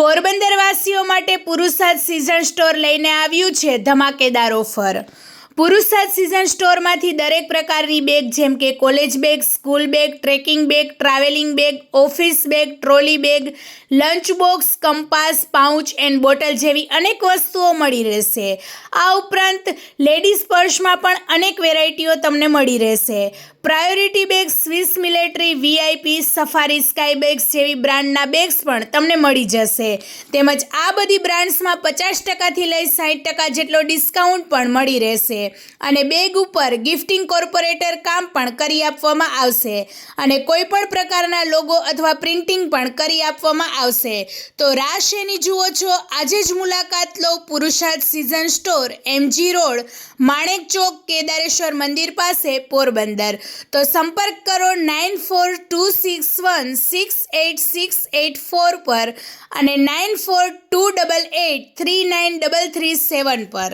પોરબંદરવાસીઓ માટે પુરુષાર્થ season store લઈને આવ્યું છે ધમાકેદાર ઓફર। પુરુષાર્થ સિઝન સ્ટોરમાંથી દરેક પ્રકારની બેગ જેમ કે college bag, school bag, trekking bag, travelling bag, office bag, trolley bag, lunch box, compass, pouch and bottle જેવી અનેક વસ્તુઓ મળી રહેશે। આ ઉપરાંત લેડીઝ પર્સમાં પણ અનેક વેરાયટીઓ તમને મળી રહેશે। Priority bag, Swiss military, VIP, safari, sky bags જેવી બ્રાન્ડના બેગ્સ પણ તમને મળી જશે। તેમજ આ બધી બ્રાન્ડ્સમાં 50%થી લઈ 60% જેટલો ડિસ્કાઉન્ટ પણ મળી રહેશે અને બેગ ઉપર ગિફ્ટિંગ કોર્પોરેટર કામ પણ કરી આપવામાં આવશે અને કોઈ પણ પ્રકારના લોગો અથવા પ્રિન્ટિંગ પણ કરી આપવામાં આવશે। તો રાહ શેની જુઓ છો? આજે જ મુલાકાત લો પુરુષાર્થ season store, MG road, Manek Chowk, Kedareshwar મંદિર પાસે, પોરબંદર। તો સંપર્ક કરો 9426168684 પર અને 9428839337 પર।